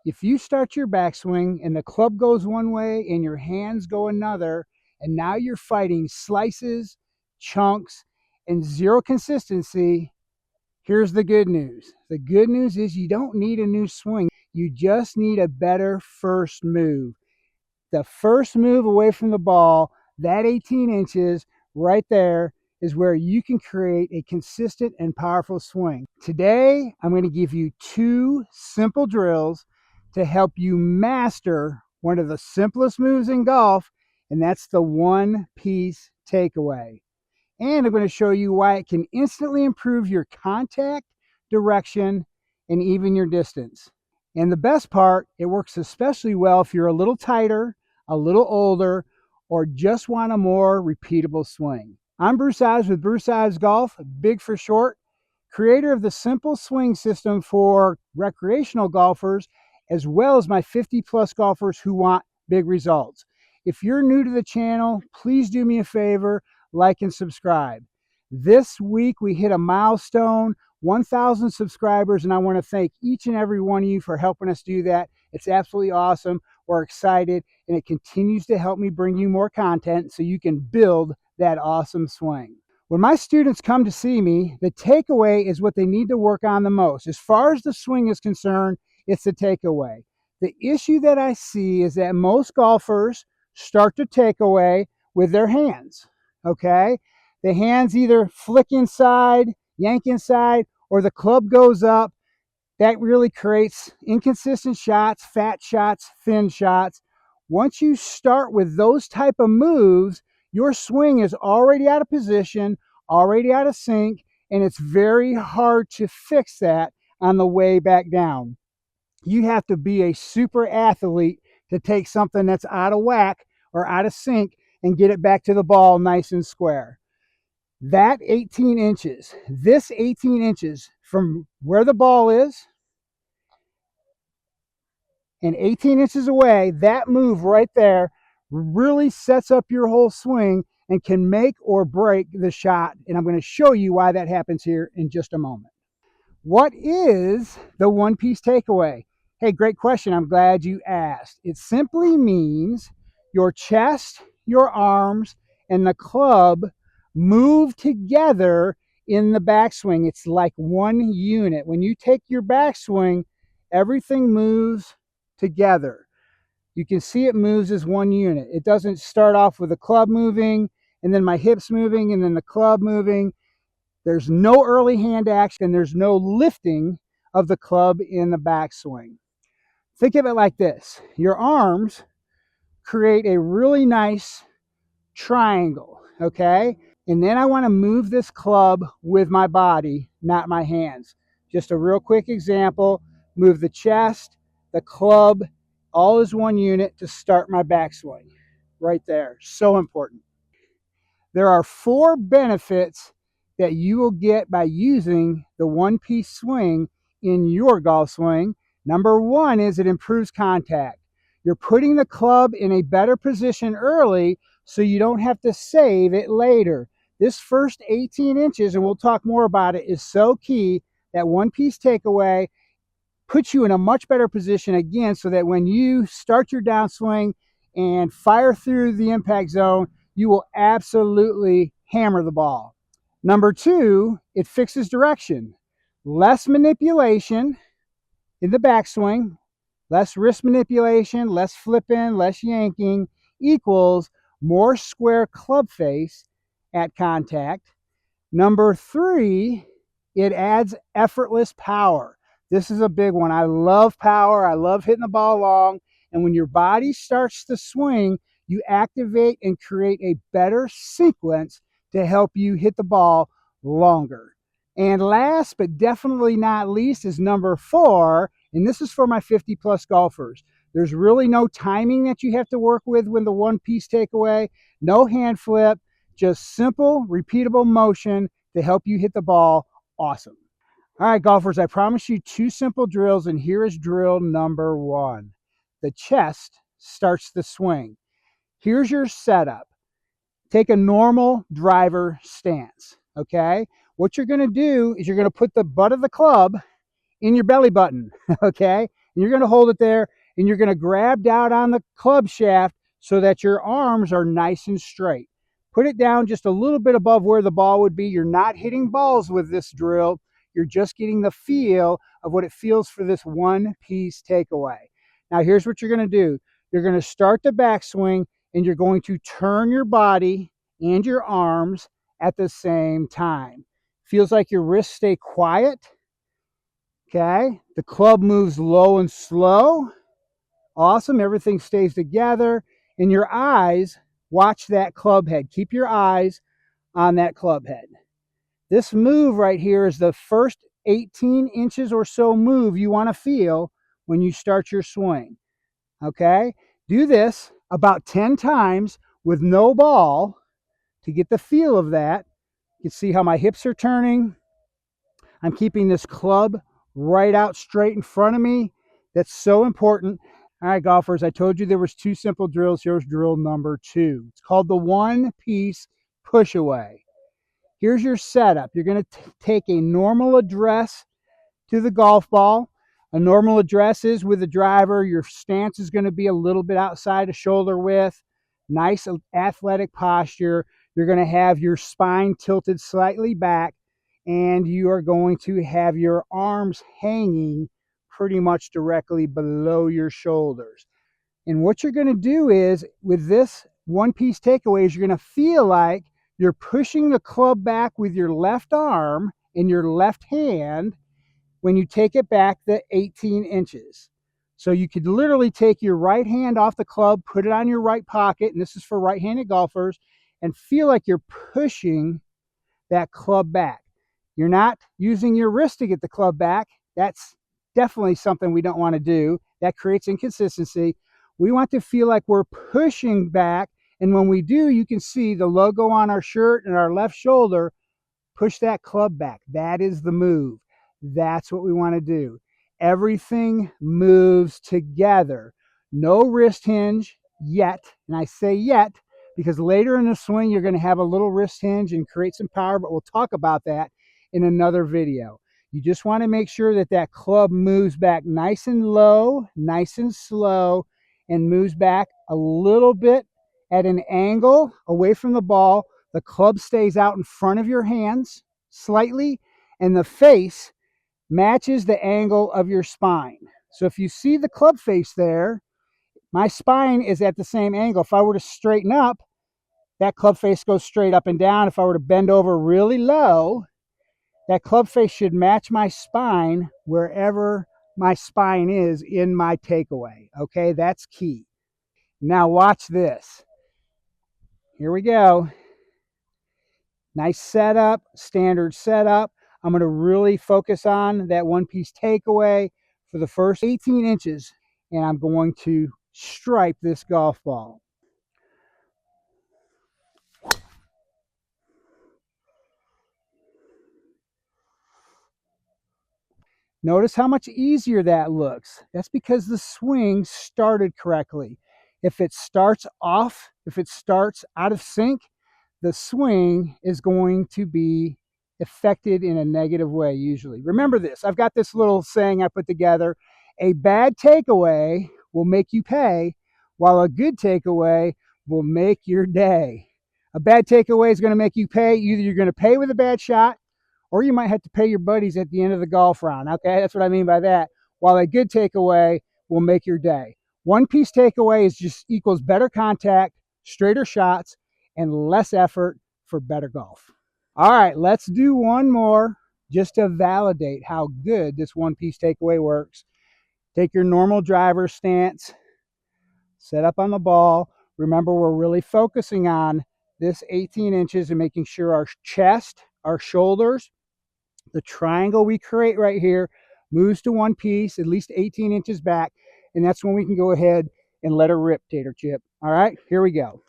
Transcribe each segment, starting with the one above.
If you start your backswing and the club goes one way and your hands go another, and now you're fighting slices, chunks, and zero consistency, here's the good news. The good news is you don't need a new swing. You just need a better first move. The first move away from the ball, that 18 inches right there, is where you can create a consistent and powerful swing. Today, I'm going to give you 2 simple drills to help you master one of the simplest moves in golf, and that's the one-piece takeaway. And I'm going to show you why it can instantly improve your contact, direction, and even your distance. And the best part, it works especially well if you're a little tighter, a little older, or just want a more repeatable swing. I'm Bruce Ives with Bruce Ives Golf, big for short, creator of the simple swing system for recreational golfers, as well as my 50-plus golfers who want big results. If you're new to the channel, please do me a favor, like and subscribe. This week we hit a milestone, 1,000 subscribers, and I want to thank each and every one of you for helping us do that. It's absolutely awesome. We're excited, and it continues to help me bring you more content so you can build that awesome swing. When my students come to see me, the takeaway is what they need to work on the most. As far as the swing is concerned, it's the takeaway. The issue that I see is that most golfers start the takeaway with their hands, okay? The hands either flick inside, yank inside, or the club goes up. That really creates inconsistent shots, fat shots, thin shots. Once you start with those type of moves, your swing is already out of position, already out of sync, and it's very hard to fix that on the way back down. You have to be a super athlete to take something that's out of whack or out of sync and get it back to the ball nice and square. That 18 inches, this 18 inches from where the ball is and 18 inches away, that move right there really sets up your whole swing and can make or break the shot. And I'm going to show you why that happens here in just a moment. What is the one-piece takeaway? Hey, great question. I'm glad you asked. It simply means your chest, your arms, and the club move together in the backswing. It's like one unit. When you take your backswing, everything moves together. You can see it moves as one unit. It doesn't start off with the club moving and then my hips moving and then the club moving. There's no early hand action. There's no lifting of the club in the backswing. Think of it like this. Your arms create a really nice triangle, okay? And then I want to move this club with my body, not my hands. Just a real quick example. Move the chest, the club, all as one unit to start my backswing. Right there. So important. There are 4 benefits that you will get by using the one-piece swing in your golf swing. Number 1 is it improves contact. You're putting the club in a better position early so you don't have to save it later. This first 18 inches, and we'll talk more about it, is so key. That one-piece takeaway puts you in a much better position again so that when you start your downswing and fire through the impact zone, you will absolutely hammer the ball. Number 2, it fixes direction. Less manipulation in the backswing, less wrist manipulation, less flipping, less yanking equals more square club face at contact. Number 3, it adds effortless power. This is a big one. I love power. I love hitting the ball long. And when your body starts to swing, you activate and create a better sequence to help you hit the ball longer. And last but definitely not least is number 4, and this is for my 50-plus golfers. There's really no timing that you have to work with when the one-piece takeaway, no hand flip, just simple, repeatable motion to help you hit the ball awesome. All right, golfers, I promise you 2 simple drills, and here is drill number 1. The chest starts the swing. Here's your setup. Take a normal driver stance, okay? What you're going to do is you're going to put the butt of the club in your belly button, okay? And you're going to hold it there, and you're going to grab down on the club shaft so that your arms are nice and straight. Put it down just a little bit above where the ball would be. You're not hitting balls with this drill. You're just getting the feel of what it feels for this one-piece takeaway. Now, here's what you're going to do. You're going to start the backswing, and you're going to turn your body and your arms at the same time. Feels like your wrists stay quiet. Okay. The club moves low and slow. Awesome. Everything stays together. And your eyes, watch that club head. Keep your eyes on that club head. This move right here is the first 18 inches or so move you want to feel when you start your swing. Okay. Do this about 10 times with no ball to get the feel of that. You can see how my hips are turning. I'm keeping this club right out straight in front of me. That's so important. All right, golfers, I told you there was 2 simple drills. Here's drill number 2. It's called the one-piece push away. Here's your setup. You're going to take a normal address to the golf ball. A normal address is with the driver. Your stance is going to be a little bit outside of shoulder width. Nice athletic posture. You're going to have your spine tilted slightly back, and you are going to have your arms hanging pretty much directly below your shoulders. And what you're going to do is, with this one-piece takeaway, is you're going to feel like you're pushing the club back with your left arm and your left hand when you take it back the 18 inches. So you could literally take your right hand off the club, put it on your right pocket, and this is for right-handed golfers, and feel like you're pushing that club back. You're not using your wrist to get the club back. That's definitely something we don't want to do. That creates inconsistency. We want to feel like we're pushing back, and when we do, you can see the logo on our shirt and our left shoulder. Push that club back. That is the move. That's what we want to do. Everything moves together. No wrist hinge yet. And I say yet because later in the swing, you're going to have a little wrist hinge and create some power, but we'll talk about that in another video. You just want to make sure that that club moves back nice and low, nice and slow, and moves back a little bit at an angle away from the ball. The club stays out in front of your hands slightly, and the face matches the angle of your spine. So if you see the club face there, my spine is at the same angle. If I were to straighten up, that club face goes straight up and down. If I were to bend over really low, that club face should match my spine wherever my spine is in my takeaway. Okay, that's key. Now watch this. Here we go. Nice setup, standard setup. I'm going to really focus on that one-piece takeaway for the first 18 inches, and I'm going to stripe this golf ball. Notice how much easier that looks. That's because the swing started correctly. If it starts off, if it starts out of sync, the swing is going to be affected in a negative way usually. Remember this. I've got this little saying I put together. A bad takeaway will make you pay, while a good takeaway will make your day. A bad takeaway is going to make you pay. Either you're going to pay with a bad shot, or you might have to pay your buddies at the end of the golf round. Okay, that's what I mean by that. While a good takeaway will make your day. One-piece takeaway is just equals better contact, straighter shots, and less effort for better golf. All right, let's do one more just to validate how good this one-piece takeaway works. Take your normal driver stance, set up on the ball. Remember, we're really focusing on this 18 inches and making sure our chest, our shoulders, the triangle we create right here moves to one piece, at least 18 inches back, and that's when we can go ahead and let her rip, Tater Chip. All right, here we go.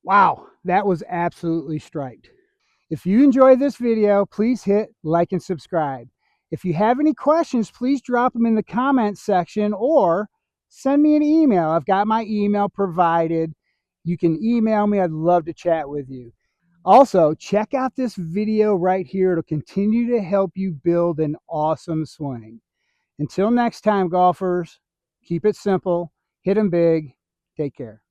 Wow, that was absolutely striped. If you enjoyed this video, please hit like and subscribe. If you have any questions, please drop them in the comments section or send me an email. I've got my email provided. you can email me. I'd love to chat with you. Also, check out this video right here. It'll continue to help you build an awesome swing. Until next time, golfers, keep it simple, hit them big, take care.